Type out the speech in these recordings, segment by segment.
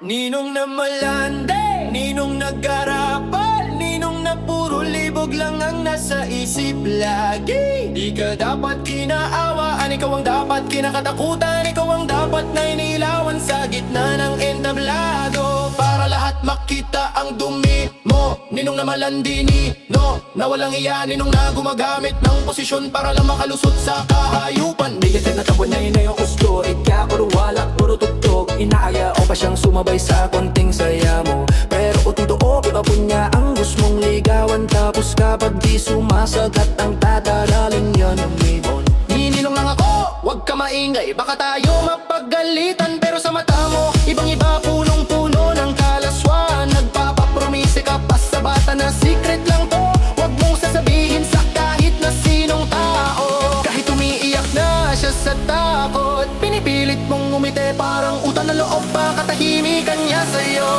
Ninong na malande, ninong nag-arapal, ninong na puro libog lang ang nasa isip lagi. Di ka dapat kinaawaan, ikaw ang dapat kinakatakutan, ikaw ang dapat na inilawan sa gitna ng entablado. Para lahat makita ang dumi mo, ninong na malandini, no, na walang iya, ninong na gumagamit ng posisyon para lang makalusot sa kahayupan. Bigatid na tabuan niya yun ay yung gusto, ika puro walak, puro tugtog. Inaaya o pa siyang sumabay sa konting saya mo, pero utudoo, iba po niya ang gusto mong ligawan. Tapos kapag di sumasagat ang tataraling yan ng ibon. Nininong lang ako, wag ka maingay, baka tayo mapagalitan. Pero sa mata mo, ibang iba, punong-puno ng kalaswan. Nagpapapromise ka pa sa bata na secret lang to, wag mong sasabihin sa kahit na sinong tao. Kahit umiiyak na siya sa takot, pinipilit mong umite, parang utang na loob pa katahimikan niya sa'yo.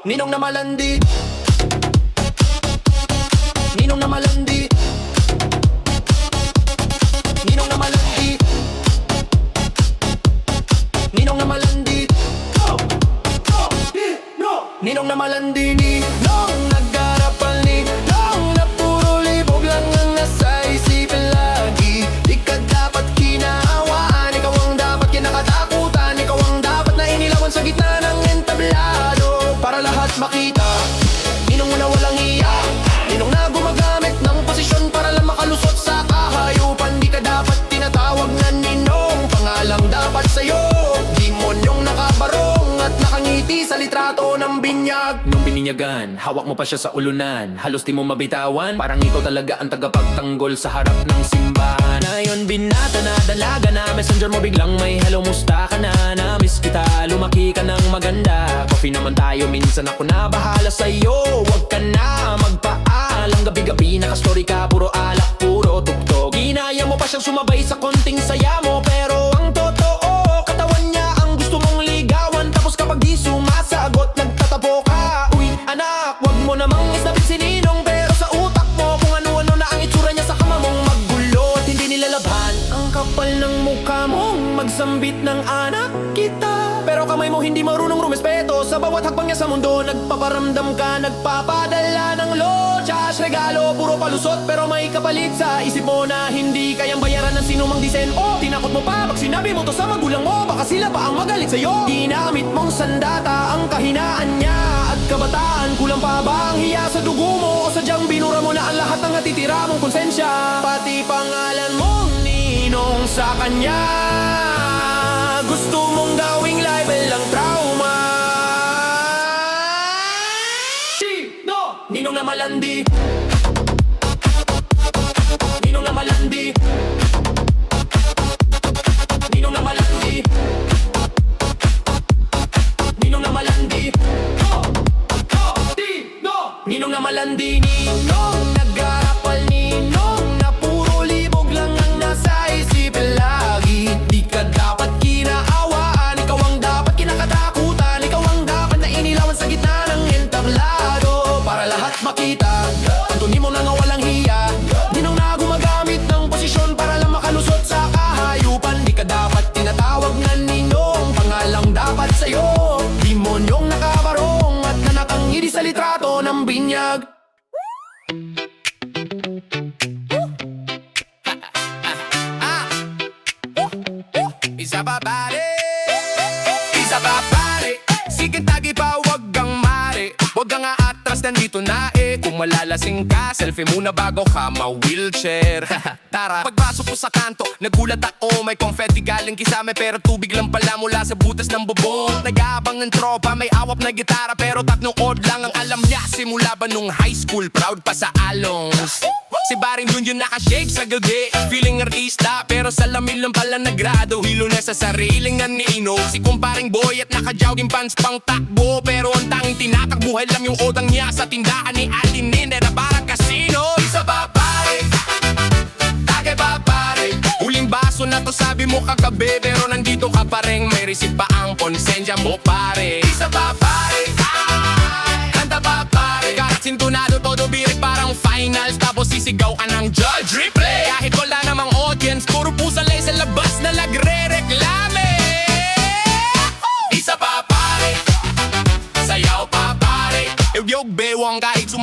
Ninong na malandi, ninong na malandi, ninong na malandi, ninong na malandi, ninong na malandi, ninong nag-arapal, ninong na puro libog lang ang nasa isip lagi. Di ka dapat kinaawaan, ikaw ang dapat kinakatakutan, ikaw ang dapat na inilawan sa gitna ng entablado. Para lahat makita, ninong mo na walang iya, ninong na gumagamit ng posisyon para lang makalusot sa kahayupan. Di ka dapat tinatawag na ninong, pangalang dapat sa'yo demonyong nakabarong at nakangiti sa litrato ng binyag. Nung bininyagan, hawak mo pa siya sa ulunan, halos di mo mabitawan, parang ikaw talaga ang tagapagtanggol sa harap ng simbahan. Ngayon binata na dalaga na, messenger mo biglang may hello, musta ka na, na-miss kita, lumaki ka ng maganda. Coffee naman tayo, minsan ako na bahala sa'yo, wag ka na magpaalam. Gabi-gabi naka-story ka, puro alak, puro tugtog. Ginaya mo pa siyang sumabay sa konting saya mo, pero ang totoo, katawan niya ang gusto mong ligawan. Tapos kapag di sumasagot, nagtatapo ka. Uy anak, wag mo namang isnapit si ninong, pero sa utak mo kung ano-ano na ang itsura niya sa kama mong maggulo at hindi nilalabhan. Ang kapal ng mukha mong magsambit ng anak kita, pero kamay mo hindi marunong rumespeto sa bawat hakbang niya sa mundo. Nagpaparamdam ka, nagpapadala ng lochas, regalo, puro palusot, pero may kapalit sa isip mo na hindi kayang bayaran ng sinumang disen. O tinakot mo pa pag sinabi mo to sa magulang mo, baka sila pa ang magalit sa'yo. Ginamit mong sandata ang kahinaan niya at kabataan, kulang pa ba ang hiya sa dugo mo, o sadyang binura mo na ang lahat ng natitira mong konsensya? Pati pangalan mong ninong sa kanya, gusto mong gawing label lang trauma. Ninong na malandi, ninong na malandi, ninong na malandi, ninong na malandi, ninong na malandi, ninong nag-arapal, ninong na puro libog lang ang nasa isip lagi. Di ka dapat kinaawaan, ikaw ang dapat kinakatakutan, ikaw ang dapat na inilawan sa gitna ng entablado. Para lahat makita, tuntunin mo na nga walang hiya, ninong na gumagamit ng posisyon para lang makalusot sa kahayupan. Di ka dapat tinatawag na ninong, pangalang dapat sa'yo demonyong nakabarong at nanakangiti sa litrato ng binyag. Isa pa pare, isa pa pare, sige tagi pa, wag kang mare, wag kang aatras, nandito na eh. Kung malalasing ka, selfie muna bago ka ma-wheelchair. Tara, pagpasok ko sa kanto, nagulat ako, may confetti galing kisame, pero tubig lang pala mula sa butas ng bubong. Nag-aabang ng tropa, may awap na gitara, pero tatlong odd lang ang alam niya. Simula ba nung high school, proud pa sa alongs. Si Baring dun yung nakashake sa gabi, feeling artista, pero sa lamin lang pala nagrado. Hilo na sa sariling nanino, si kumparing boy at naka-jogging pants pang takbo, pero ang tanging tinatakbuhay lang yung odang niya sa tindahan ni Aldinin, na parang casino. Isa pa pare, tagay pa pare, huling baso na to sabi mo kagabi, pero nandito ka pa rin, may receipt pa ang konsensya mo pare. Isa pa pare, kanta pa pare, kahit sintunado todo birik parang finals, tapos sisigaw ka ng judge replay. Kahit wala namang audience, puro pusa lang sa labas na nagre-reklame.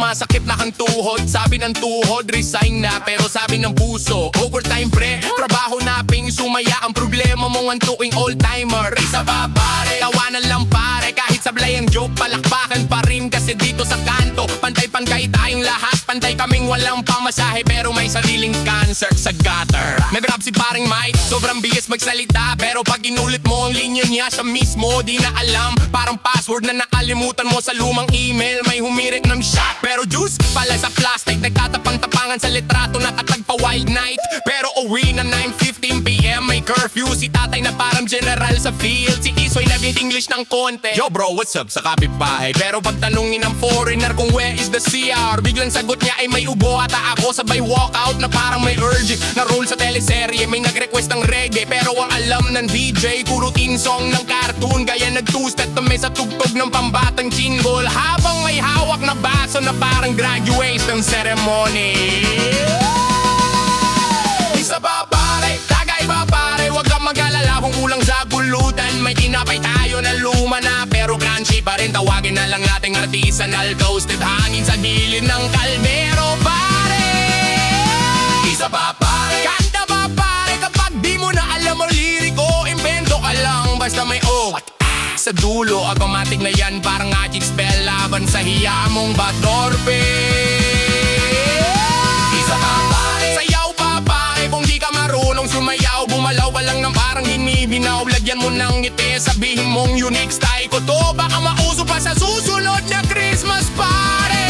sumasakit na kang tuhod. Sabi ng tuhod, resign na. Pero sabi ng puso, overtime pre. Trabaho na ping sumaya. Ang problema mong antuking all-timer. Isa ba pare? Tawanan lang pare. Kahit sablay ang joke, palakpakan pa rin. Kasi dito sa kanto, pantay-pantay tayong lahat. Pantay kaming walang pamasahe, pero may sariling cancer sa gutter. Nag-rap si paring Mike, sobrang bilis magsalita. Pero pag inulit mo ang linya niya, siya mismo di na alam. Parang password na nakalimutan mo sa lumang email. May humirit ng shot, pero juice pala sa plastic. Nagtatapang-tapangan sa litrato, nakatagpa wild night. Pero uwi na 9:15 PM, may curfew. Si tatay na parang general sa field. Si Isoy nag-English ng konti. Yo bro, what's up sa kapitbahay? Pero pag tanungin ng foreigner kung where is the CR, biglang sagot niya ay may ubo. Ata ako sabay walkout na parang may urge na role sa teleserye. May nag-request ng reggae, pero ang alam ng DJ puro teen song ng cartoon. Kaya nag-two-step kami sa tugtog ng pambatang jingle, habang may hawak na baso na parang graduation ceremony. Isa ba pare, tagay ba pare? Huwag kang mag-alala kung kulang sa gulutan. May kinapay tayo na luma na, pero crunchy pa rin. Tawagin na lang nating artisanal, toasted hangin sa gilid ng kaldero pare. Isa ba pare? Kanta ba pare? Kapag di mo na alam ang liriko, invento ka lang basta may o sa dulo, automatic na yan. Parang magic spell laban sa hiya mong batorpe. Isa ba pare? Sayaw pa pare, kung di ka marunong sumayaw. Bumalaw ka lang ng parang hinibinaw. Lagyan mo ng ngiti, sabihin mong unique style ko to. Baka mauso pa sa susunod na Christmas pare.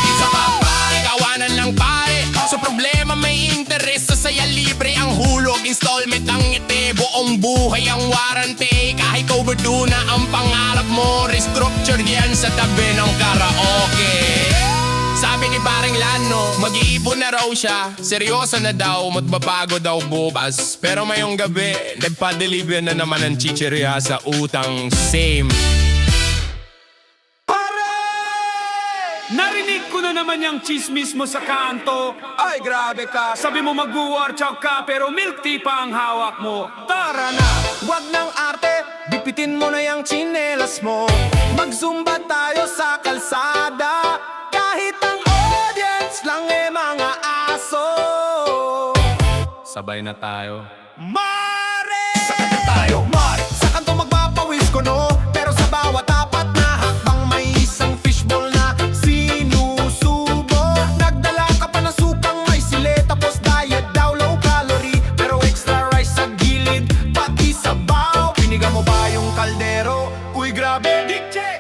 Isa ba pare? Kawanan lang pare. Sa problema may interest, sa saya libre ang hulog. Installment ang ngiti, buong buhay ang warranty. Kahit overdue na ang pangarap mo, restructure yan sa tabi ng karaoke. Sabi ni paring Lano, mag-iipon na raw siya. Seryoso na daw, magbabago daw bukas. Pero mayong gabi, nagpa-deliver na naman ang chichirya sa utang. Same. Narinig ko na naman yung chismis mo sa kanto. Ay, grabe ka. Sabi mo mag-warchok ka, pero milk tea pa ang hawak mo. Tara na! Wag ng arte, bipitin mo na yung tsinelas mo. Mag-zumba tayo sa kalsada. Kahit ang audience lang mga aso. Sabay na tayo. Mare! Sa kanta tayo, Mare! Sa kanto magpapawis ko no. Pero sa bawat apat na hakbang may isang fishball na sinusubo. Nagdala ka pa ng sukang may sile, tapos diet daw low calorie. Pero extra rice sa gilid, pati sabaw. Piniga mo ba yung kaldero? Uy grabe, dick check!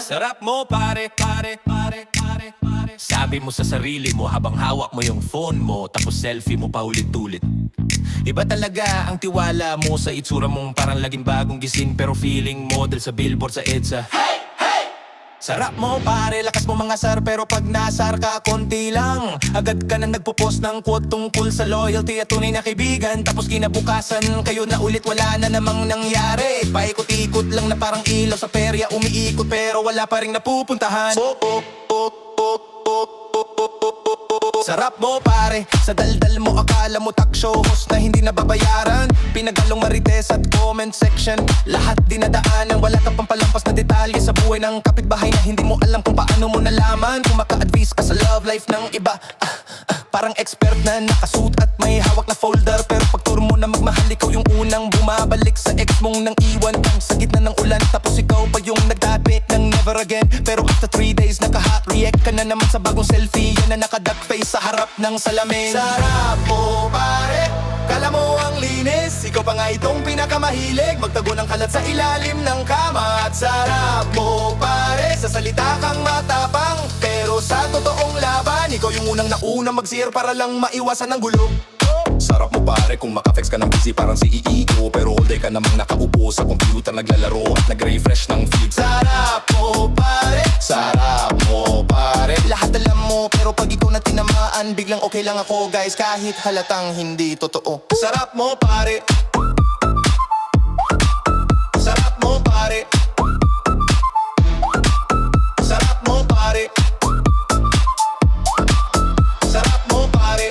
Sarap mo pare, pare, pare, pare, pare. Sabi mo sa sarili mo habang hawak mo yung phone mo, tapos selfie mo pa ulit-ulit. Iba talaga ang tiwala mo sa itsura mong parang laging bagong gising, pero feeling model sa billboard sa EDSA. Sarap mo pare, lakas mo mga sar, pero pag nasar ka konti lang, agad ka na nagpo-post ng quote tungkol sa loyalty at tunay na kaibigan. Tapos kinabukasan kayo na ulit, wala na namang nangyari. Paikot-ikot lang na parang ilaw sa perya, umiikot pero wala pa ring napupuntahan. Sarap mo pare, sa daldal mo akala mo talk show host na hindi nababayaran. Pinagalong marites at comment section, lahat dinadaanan. Wala ka pang palampas na detalye sa buhay ng kapitbahay na hindi mo alam kung paano mo nalaman. Kung maka-advise ka sa love life ng iba, parang expert na nakasuit at may hawak na folder. Pero pag turo mo na magmahal, ikaw yung unang bumabalik sa ex mong nang iwan kang sa gitna ng ulan. Tapos ikaw pa yung nagdadate ng never again. Pero after 3 days naka-hot react ka na naman sa bagong selfie, yan na naka-duck face sa harap ng salamin. Sarap mo pare, kala mo ang linis. Ikaw pa nga itong pinakamahilig magtago ng kalat sa ilalim ng kama. At sarap mo pare, sa salita kang matapang, pero sa totoong laban ikaw yung unang nauna mag-zero para lang maiwasan ng gulo. Sarap mo pare kung makaflex ka ng busy parang CEO. Pero all day ka namang nakaupo sa computer naglalaro at nag-refresh ng feed. Sarap mo pare, sarap mo pare. Lahat alam mo pero pag ikaw na tinamaan, biglang okay lang ako guys kahit halatang hindi totoo. Sarap mo pare, sarap mo pare, sarap mo pare, sarap mo pare,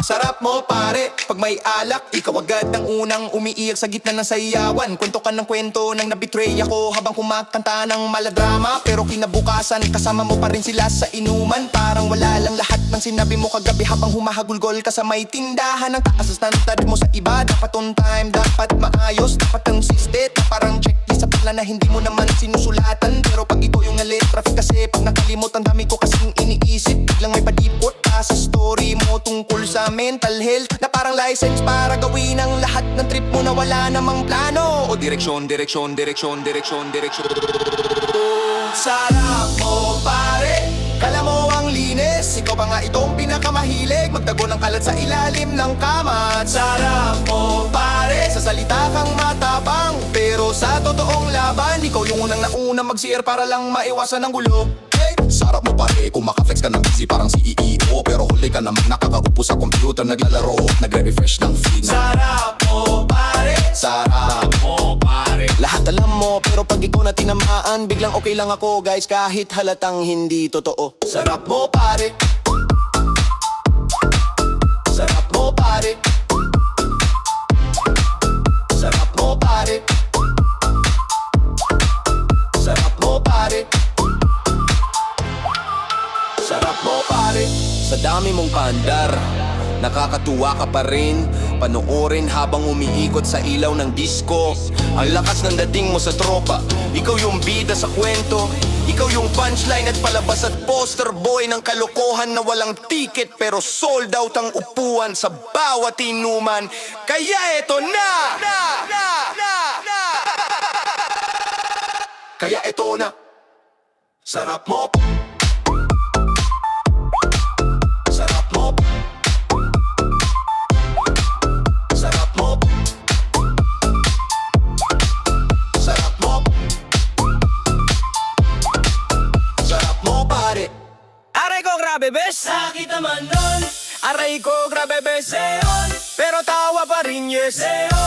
sarap mo pare. Pag may alak, ikaw agad ang unang umiiyak sa gitna ng sayawan. Kwento ka ng kwento nang nabitray ako habang kumakanta ng maladrama. Pero kinabukasan, kasama mo pa rin sila sa inuman. Parang wala lang lahat ng sinabi mo kagabi habang humahagulgol ka sa may tindahan. Ang taas na standard mo sa iba, dapat on time, dapat maayos, dapat consistent. Parang checklist sa pala na hindi mo naman sinusulatan. Pero pag ikaw yung nalit traffic kasi pag nakalimot ang dami ko kasing iniisip. Biglang may padipot ka sa story mo tungkol sa mental health na parang license para gawin ang lahat ng trip mo na wala namang plano. O direksyon, direksyon, direksyon, direksyon, direksyon. Sarap mo pare, kala mo ang linis. Ikaw pa nga itong pinakamahilig magtago ng kalat sa ilalim ng kama. Sarap mo pare, sa salita kang matapang pero sa totoong laban, ikaw yung unang nauna mag-CR para lang maiwasan ang gulo. Sarap mo pare kung makaflex ka ng busy parang CEO. Pero huli ka namang nakakaupo sa computer naglalaro at nagre-refresh ng feed. Sarap mo pare, sarap mo pare. Lahat alam mo pero pag ikaw na tinamaan, biglang okay lang ako guys kahit halatang hindi totoo. Sarap mo pare, sarap mo pare, sarap mo pare, sarap mo pare, sarap mo pare. Sa dami mong paandar, nakakatuwa ka pa rin. Panoorin habang umiikot sa ilaw ng disco. Ang lakas ng dating mo sa tropa. Ikaw yung bida sa kwento. Ikaw yung punchline at palabas at poster boy ng kalokohan na walang ticket pero sold out ang upuan sa bawat inuman. Kaya eto na! Kaya eto na! Sarap mo! Sarap mo! Sarap mo! Sarap mo! Sarap mo pare! Aray ko grabe bes, Sakit naman nun, aray ko grabe bes, pero tawa pa rin yes.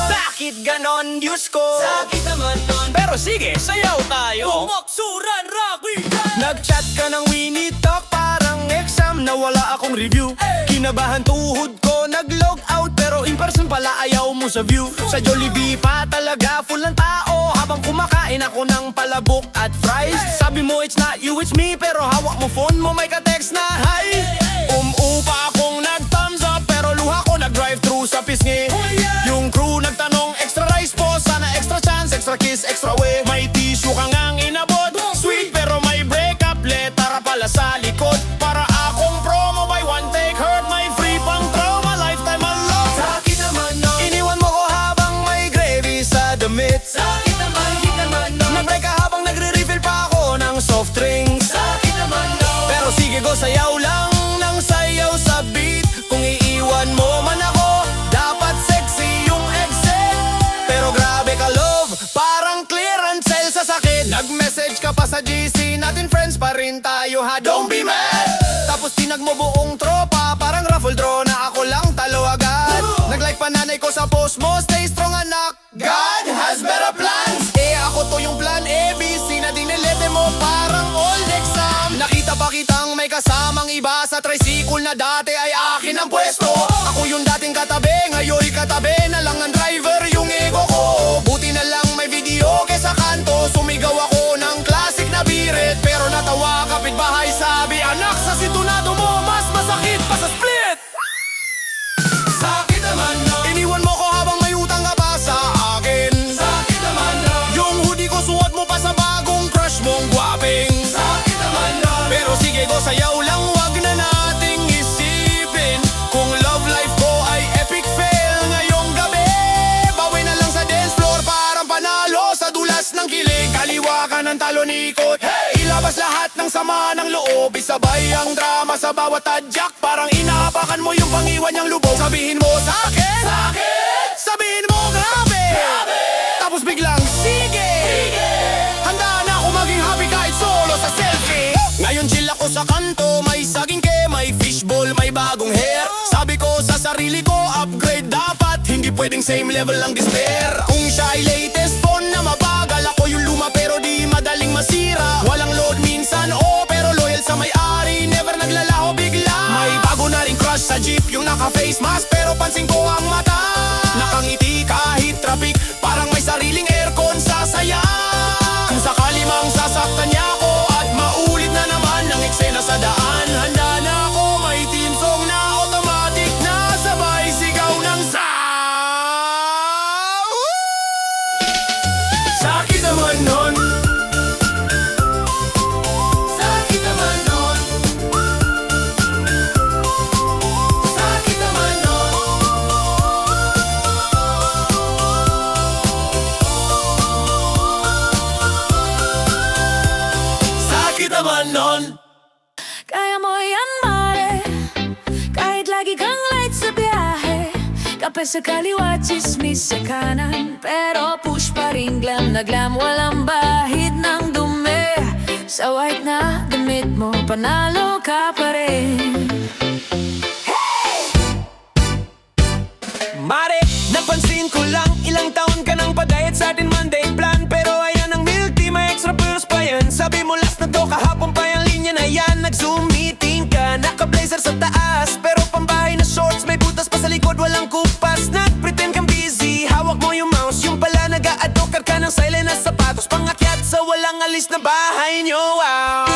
Bakit ganon Diyos ko? sakit naman nun. Pero sige, sayaw tayo. Umaksuran, Rocky! Nag-chat ka ng Winnie Talk parang exam na wala akong review. Kinabahan tuhod ko, nag-log out pero in person pala ayaw mo sa view. Sa Jollibee pa talaga full ng tao habang kumakain ako ng palabok at fries. Sabi mo it's not you, it's me pero hawak mo phone mo may ka-text na hi. Umupa akong nag-thumbs up pero luha ko nag-drive-thru sa pisngi. Yung crew nagtanong extra rice po, sana extra chance, extra kiss, extra way. May tissue ka ngang inabot, sweet pero may breakup letter pala sa likod. Para akong promo by one take, hurt my free pang trauma, lifetime unlocked. Sakit naman nun, Iniwan mo ko habang may gravy sa damit. sakit naman nun. Nag-break ka habang nagre-refill pa ako ng soft drinks. Sakit naman nun. Pero sige go, sayaw lang ng sayaw sa beat. Kung iiwan mo man ako, dapat sexy yung exit. Pero grabe ka love, parang clearance sale sa sakit. Nag-message ka pa sa GC, natin friends pa rin tayo ha, don't be mad. Tapos tinag mo buong tropa, parang raffle draw na ako lang talo agad. Nag-like pa nanay ko sa post mo, stay strong anak, God has better plans. Eh ako to yung plan ABC na dinelete mo parang old exam. Nakita pa kitang may kasamang iba sa tricycle na dati ay akin ang pwesto. Ako yung dating katabi, ngayon katabi na lang ang driver yung ego ko. Buti na lang may video kesa kanto, sumigaw ako ng classic na birit. Pero natawa kapitbahay sabi, anak sa situnado mo mas masakit pa sa split. Sakit naman nun, Iniwan mo ko habang may utang ka pa sa akin. sakit naman nun. Yung hoodie ko suot mo pa sa bagong crush mong gwaping. Sakit naman nun. Pero sige go, sayaw lang, wag na nating isipin kung love life ko ay epic fail ngayong gabi. Bawi na lang sa dance floor, parang panalo sa dulas ng kilig. Kaliwa ka ng talonikot, ilabas lahat ng sama sama ng loob, isabay ang drama sa bawat tadyak. Parang inaapakan mo yung pangiwan niyang lubog. Sabihin mo sa'kin, sabihin mo grabe, tapos biglang sige. Handa na ako maging happy kahit solo sa selfie. Ngayon chill ako sa kanto, may saging ke, may fishbowl, may bagong hair. Sabi ko sa sarili ko, upgrade dapat, hindi pwedeng same level lang despair. Kung siya ay latest phone na mabagal, ako yung luma pero di madaling masira. Walang load minsan, pero loyal sa may-ari, never naglalaho bigla. May bago na rin crush sa jeep, yung naka-face mask pero pansin ko ang mata. Nakangiti kahit traffic, parang may sariling aircon sa saya. Kung sakali mang sasaktan niya ako at maulit na naman ang eksena sa daan, handa na ako, may team song na automatic na sabay sigaw ng sakit naman nun. Sakit naman nun. Sakit naman nun. Sakit naman nun. Kaya mo yan, mare, kahit lagi kang late sa biyahe. Kape sa kaliwa, chismis sa kanan, pero push pa rin glam na glam. Walang bahid ng dumi sa white na damit mo, panalo ka pa rin. Mare, napansin ko lang, ilang taon ka nang padayat sa atin Monday plan. Pero ayan ang milk tea, may extra pearls pa yan. Sabi mo last na to, kahapon pa yung linya na yan. Nag-zoom meeting ka, naka-blazer sa taas, pero pambahay na shorts, may butas pa sa likod, walang kupas. Nag-pretend kang busy, hawak mo yung mouse, yung pala nag-a-adokar ka ng silent na sapatos. Pangakyat sa walang alis na bahay nyo, wow.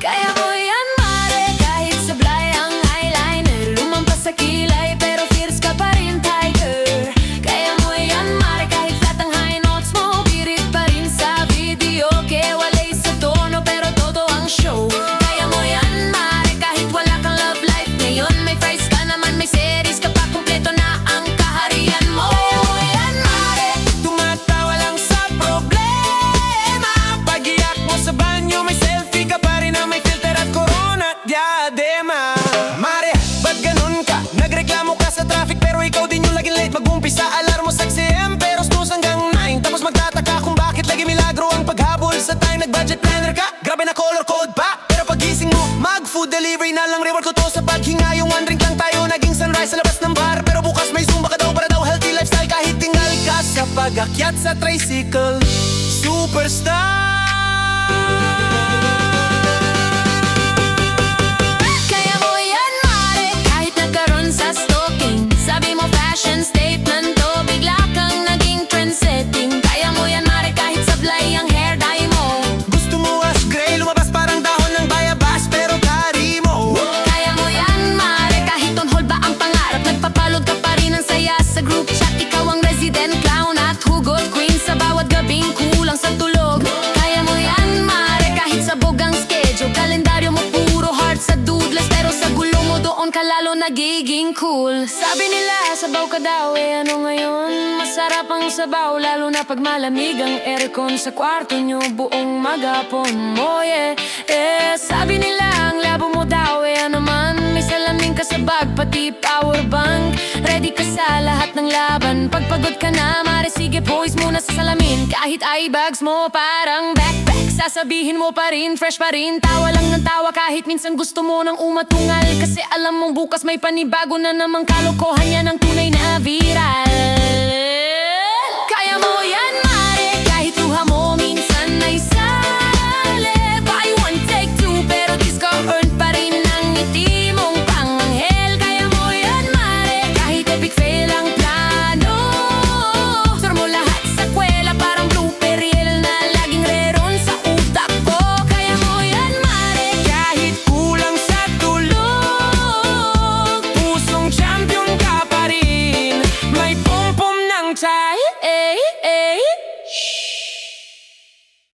Kaya mo yan, mare, kahit sablay ang eyeliner, lumampas sa kilay, pero fierce ka pa rin, tiger. Kaya mo yan, mare, kahit flat ang high notes mo, birit pa rin sa video, kaya walay sa tono, pero todo ang show. Kaya mo yan, mare, kahit wala kang love life ngayon, may fries ka naman, may series ka pa, kumpleto na ang kaharian mo. Kaya mo yan, mare, Tumatawa lang sa problema. Pag-iyak mo sa banyo, may selfie ka pa rin na may filter at corona at diadema. Mare, ba't ganun ka? Nagreklamo ka sa traffic pero ikaw din yung laging late. Mag-umpisa alarm mo 6 AM pero snooze hanggang 9. Tapos magtataka kung bakit lagi milagro ang paghabol sa time. Nag-budget planner ka, grabe na color code pa. Pero pagising mo, mag-food delivery na lang. Reward ko to sa paghinga, yung one drink lang tayo. Naging sunrise sa labas ng bar, pero bukas may zumba ka daw para daw healthy lifestyle. Kahit tinggal ka sa pag-akyat sa tricycle, superstar. kaya mo yan, mare, kahit nagkaroon sa stalking. Sabi mo fashion statement to, bigla kang naging trendsetting. Kaya mo yan, mare, kahit sablay ang hair dye mo. Gusto mo ash gray, lumabas parang dahon ng bayabas, pero kari mo. Kaya mo yan, mare, kahit on hold ba ang pangarap, nagpapalod ka pa rin ang saya sa group chat. Ikaw ang resident clown at hugot queen sa bawat gabing kulang sa tulog. Kaya mo yan, mare, kahit sabog ang schedule, kalendaryo mo puro heart sa doodles, pero sa gulo mo doon ka lalo nagiging cool. Sabi nila, sabaw ka daw, ano ngayon? Masarap ang sabaw, lalo na pag malamig ang aircon sa kwarto nyo buong maghapon mo, yeah. Sabi nila, ang labo mo daw, ano man? May salamin ka sa bag, pati power bank. Ready ka sa lahat ng laban. Pag pagod ka na, mare, sige, boys muna sa salamin. Kahit eye bags mo parang backpack, sasabihin mo pa rin, fresh pa rin. Tawa lang ng tawa kahit minsan gusto mo nang umatungal, kasi alam mong bukas may panibago na namang kalokohan yan ang tunay na viral.